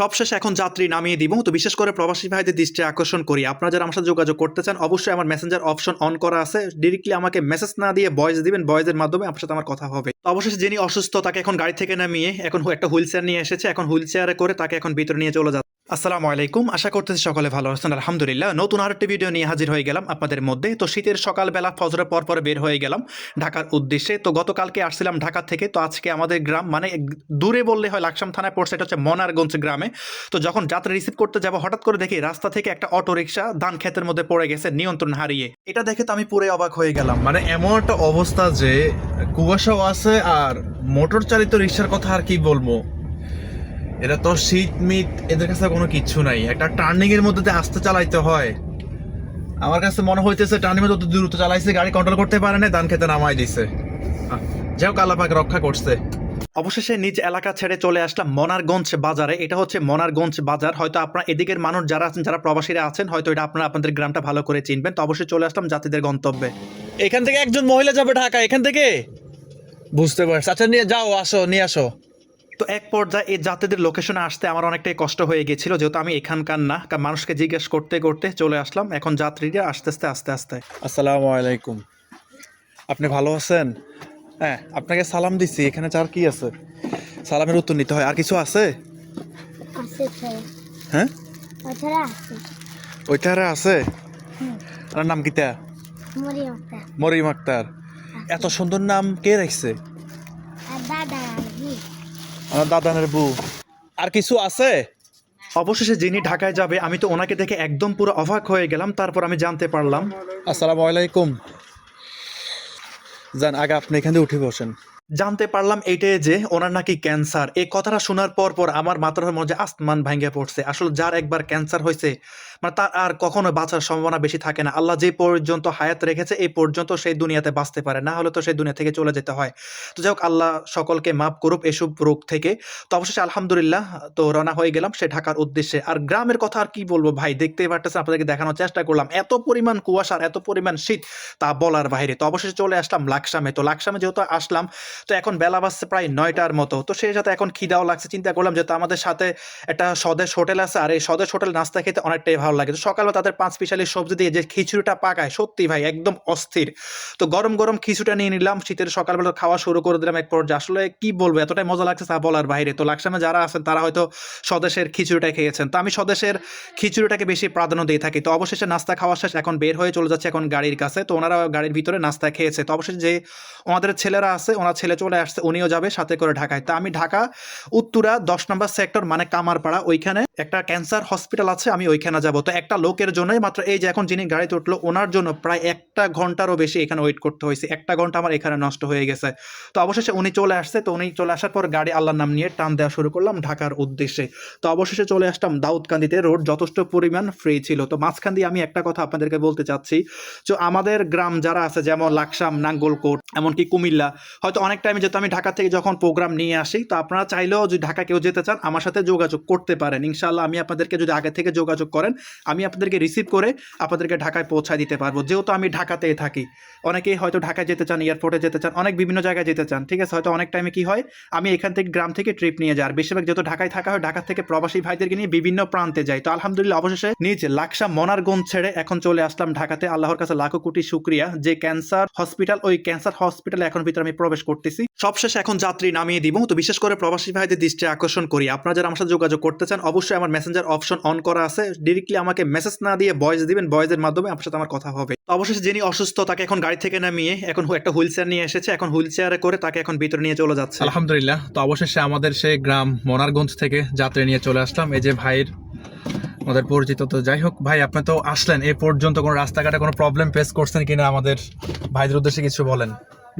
সবশেষে এখন যাত্রী নামিয়ে দিব। তো বিশেষ করে প্রবাসী ভাইদের দৃষ্টি আকর্ষণ করি, আপনারা যারা আমার সাথে যোগাযোগ করতে চান অবশ্যই আমার মেসেঞ্জার অপশন অন করা আছে। ডিরেক্টলি আমাকে মেসেজ না দিয়ে ভয়েস দিবেন, ভয়েসের মাধ্যমে আপনার সাথে আমার কথা হবে। তো অবশেষে যিনি অসুস্থ তাকে এখন গাড়ি থেকে নামিয়ে এখন একটা হুইল চেয়ার নিয়ে এসেছে, এখন হুইল চেয়ারে করে তাকে এখন ভিতরে নিয়ে চলে যাচ্ছে। আসসালামু আলাইকুম, আশা করতেছি সকলে ভালো আছেন। আলহামদুলিল্লাহ, নতুন আরেকটি ভিডিও নিয়ে হাজির হয়ে গেলাম আপনাদের মধ্যে। তো শীতের সকালবেলা ফজরের পর বের হয়ে গেলাম ঢাকার উদ্দেশ্যে। তো গতকালকে আসছিলাম ঢাকা থেকে, তো আজকে আমাদের গ্রাম মানে দূরে বললে হয় লাকসাম থানায় পড়ছে, এটা হচ্ছে মনারগঞ্জ গ্রামে। তো যখন যাত্রা রিসিভ করতে যাব হঠাৎ করে দেখি রাস্তা থেকে একটা অটো রিক্সা ধান ক্ষেতের মধ্যে পড়ে গেছে নিয়ন্ত্রণ হারিয়ে। এটা দেখে তো আমি পুরো অবাক হয়ে গেলাম। মানে এমন একটা অবস্থা যে কুয়াশাও আছে আর মোটর চালিত রিক্সার কথা আর কি বলবো। এটা তো শীত মিট এদের কাছে কোনো কিচ্ছু নাই, একটা টার্নিং এর মধ্যে আস্তে চালাইতে হয়। আমার কাছে মনে হইতেছে টার্নিং এর মধ্যে দ্রুত চালাইছে, গাড়ি কন্ট্রোল করতে পারে না, ধান খেতে নামাই দিছে। যাই হোক, আল্লাহ পাক রক্ষা করছে। অবশেষে নিজ এলাকা ছেড়ে চলে আসলাম মনারগঞ্জ বাজারে। এটা হচ্ছে মনারগঞ্জ বাজার, হয়তো আপনারা এদিকের মানুষ যারা আছেন, যারা প্রবাসীরা আছেন, হয়তো এটা আপনারা আপনাদের গ্রামটা ভালো করে চিনবেন। তো অবশ্যই চলে আসলাম যাত্রীদের গন্তব্যে। এখান থেকে একজন মহিলা যাবে ঢাকা, এখান থেকে বুঝতে পারছি। আচ্ছা নিয়ে যাও, আসো নিয়ে আসো। তো এক পর্যায়ে এই যাত্রীদের লোকেশনে আসতে আমার অনেকটাই কষ্ট হয়ে গেছিল, যেহেতু আমি এখানকার না। কারণ মানুষকে জিজ্ঞেস করতে করতে চলে আসলাম। এখন যাত্রীরা আস্তে আস্তে আস্তে। আসসালামু আলাইকুম, আপনি ভালো আছেন? হ্যাঁ, আপনাকে সালাম দিছি। এখানে চার কি আছে? সালামের উত্তর নিতে হয়। আর কিছু আছে? আছে হ্যাঁ, ওছাড়া আছে ওইটারে আছে। আপনার নাম কিতা? মরিয়ম আক্তার মরিয়ম আক্তার। এত সুন্দর নাম কে রাখছে? আর দাদা জি আমার দাদানের বউ। আর কিছু আছে? অবশেষে যিনি ঢাকায় যাবে আমি তো ওনাকে দেখে একদম পুরো অবাক হয়ে গেলাম। তারপর আমি জানতে পারলাম। আসসালামু আলাইকুম। যান আগে আপনি এখানে উঠে বসেন। জানতে পারলাম এইটাই যে ওনার নাকি ক্যান্সার। এই কথাটা শোনার পর আমার মাথার মধ্যে আসমান ভাঙ্গে পড়ছে। আসলে যার একবার ক্যান্সার হয়েছে মানে তার আর কখনো বাঁচার সম্ভাবনা বেশি থাকে না। আল্লাহ যে পর্যন্ত হায়াত রেখেছে এই পর্যন্ত সেই দুনিয়াতে বাঁচতে পারে, না হলে তো সেই দুনিয়া থেকে চলে যেতে হয়। তো যাই হোক, আল্লাহ সকলকে মাফ করুক এসব রোগ থেকে। তো অবশেষে আলহামদুলিল্লাহ তো রওনা হয়ে গেলাম সে ঢাকার উদ্দেশ্যে। আর গ্রামের কথা আর কি বলবো ভাই, দেখতেই পারতেছেন, আপনাদেরকে দেখানোর চেষ্টা করলাম। এত পরিমাণ কুয়াশা আর এত পরিমাণ শীত, তা বলার বাইরে। তো অবশেষে চলে আসলাম লাকসামে। তো লাকসামে যেহেতু আসলাম, তো এখন বেলা বাজছে প্রায় 9টার মতো। তো সেই সাথে এখন খিদাও লাগছে। চিন্তা করলাম যেহেতু আমাদের সাথে একটা স্বদেশ হোটেল আছে, আর এই স্বদেশ হোটেল নাস্তা খেতে অনেকটাই ভালো লাগে। তো সকালে তাদের 5 স্পেশালি সবজি দিয়ে যে খিচুড়িটা পাকায়, সত্যি ভাই একদম অস্থির। তো গরম গরম খিচুড়িটা নিয়ে নিলাম, শীতের সকালবেলা খাওয়া শুরু করে দিলাম এক পর্যায়ে। আসলে কি বলবো, এতটাই মজা লাগছে তা বলার বাইরে। তো লাকসামে যারা আছেন তারা হয়তো স্বদেশের খিচুড়িটা খেয়েছেন, তো আমি স্বদেশের খিচুড়িটাকে বেশি প্রাধান্য দিয়ে থাকি। তো অবশেষে নাস্তা খাওয়া শেষ, এখন বের হয়ে চলে যাচ্ছে এখন গাড়ির কাছে। তো ওনারা গাড়ির ভিতরে নাস্তা খেয়েছে। তো অবশেষে যে ওনাদের ছেলেরা আছে, ওনার ছেলে চলে আসছে, উনিও যাবে সাথে করে ঢাকায়। তা আমি ঢাকা উত্তরা 10 নম্বর সেক্টর মানে কামারপাড়া, ওইখানে একটা ক্যান্সার হসপিটাল আছে, আমি ওইখানে যাব। তো একটা লোকের জন্যই মাত্র, এই যে এখন যিনি গাড়িতে উঠলো ওনার জন্য প্রায় 1 ঘন্টারও বেশি এখানে ওয়েট করতে হয়েছে। 1 ঘন্টা আমার এখানে নষ্ট হয়ে গেছে। তো অবশেষে উনি চলে আসছে। তো উনি চলে আসার পর গাড়ি আল্লাহর নাম নিয়ে টান দেওয়া শুরু করলাম ঢাকার উদ্দেশ্যে। তো অবশেষে চলে আসলাম দাউদকান্দিতে। রোড যথেষ্ট পরিমাণ ফ্রি ছিল। তো মাঝখান দিয়ে আমি একটা কথা আপনাদেরকে বলতে চাচ্ছি, তো আমাদের গ্রাম যারা আছে যেমন লাকসাম, নাঙ্গলকোট, এমনকি কুমিল্লা, হয়তো অনেক টাইমে যেহেতু আমি ঢাকা থেকে যখন প্রোগ্রাম নিয়ে আসি, তো আপনারা চাইলেও যদি ঢাকা কেউ যেতে চান আমার সাথে যোগাযোগ করতে পারেন। ইনশাআল্লাহ আমি আপনাদেরকে, যদি আগে থেকে যোগাযোগ করেন, আমি আপনাদেরকে রিসিভ করে আপনাদেরকে ঢাকায় পৌঁছায় দিতে পারবো, যেহেতু আমি ঢাকাতেই থাকি। অনেকেই হয়তো ঢাকায় যেতে চান, এয়ারপোর্টে যেতে চান, অনেক বিভিন্ন জায়গায় যেতে চান, ঠিক আছে। হয়তো অনেক টাইমে কি হয়, আমি এখান থেকে গ্রাম থেকে ট্রিপ নিয়ে যাই। আর বেশিরভাগ যেহেতু ঢাকায় থাকা হয়, ঢাকা থেকে প্রবাসী ভাইদেরকে নিয়ে বিভিন্ন প্রান্তে যাই। তো আলহামদুলিল্লাহ অবশেষে নিজ লাকসাম মনারগঞ্জ ছেড়ে এখন চলে আসলাম ঢাকাতে। আল্লাহর কাছে লাখো কোটি শুকরিয়া যে ক্যান্সার হসপিটাল, ওই ক্যান্সার হসপিটালে এখন ভিতরে আমি প্রবেশ করতেছি। সবশেষে এখন যাত্রী নামিয়ে দিব। তো বিশেষ করে প্রবাসী ভাইদের দৃষ্টি আকর্ষণ করি, আপনারা যারা আমার সাথে যোগাযোগ করতে চান অবশ্যই আমার মেসেঞ্জার অপশন অন করা আছে। ডিরেক্টলি আমাকে মেসেজ না দিয়ে ভয়েস দিবেন, ভয়েসের মাধ্যমে আপনার সাথে আমার কথা হবে। তো অবশেষে যিনি অসুস্থ তাকে এখন গাড়ি থেকে নামিয়ে এখন একটা হুইল চেয়ার নিয়ে এসেছে, এখন হুইল চেয়ারে করে তাকে এখন ভিতরে নিয়ে চলে যাচ্ছে। আলহামদুলিল্লাহ, তো অবশেষে আমাদের সেই গ্রাম মনারগঞ্জ থেকে যাত্রী নিয়ে চলে আসলাম। এই যে ভাইয়ের আমাদের পরিচিত। তো যাই হোক ভাই, আপনি তো আসলেন, এই পর্যন্ত কোনো রাস্তাঘাটে কোনো প্রবলেম ফেস করছেন কিনা আমাদের ভাইদের উদ্দেশ্যে কিছু বলেন।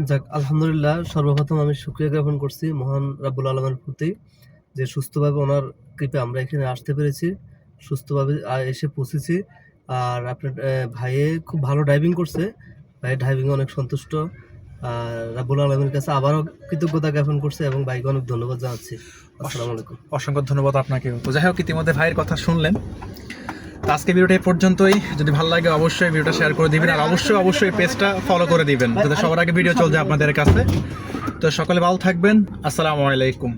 যাক, আলহামদুলিল্লাহ, সর্বপ্রথম আমি শুকরিয়া জ্ঞাপন করছি মহান রাব্বুল আলমের প্রতি, যে সুস্থভাবে ওনার কৃপায় আমরা এখানে আসতে পেরেছি, সুস্থভাবে এসে পৌঁছেছি। আর আপনার ভাইয়ে খুব ভালো ড্রাইভিং করছে, ভাইয়ের ড্রাইভিংয়ে অনেক সন্তুষ্ট। আর রাব্বুল আলমের কাছে আবারও কৃতজ্ঞতা জ্ঞাপন করছে এবং ভাইকে অনেক ধন্যবাদ জানাচ্ছি। আসসালামু আলাইকুম। অসংখ্য ধন্যবাদ আপনাকেও। তো যাই হোক, ইতিমধ্যে ভাইয়ের কথা শুনলেন। তো আজকে ভিডিওটা এই পর্যন্তই। যদি ভালো লাগে অবশ্যই ভিডিওটা শেয়ার করে দিবেন, আর অবশ্যই পেজটা ফলো করে দিবেন যাতে সবার আগে ভিডিও চলে যায় আপনাদের কাছে। তো সকলে ভালো থাকবেন। আসসালামু আলাইকুম।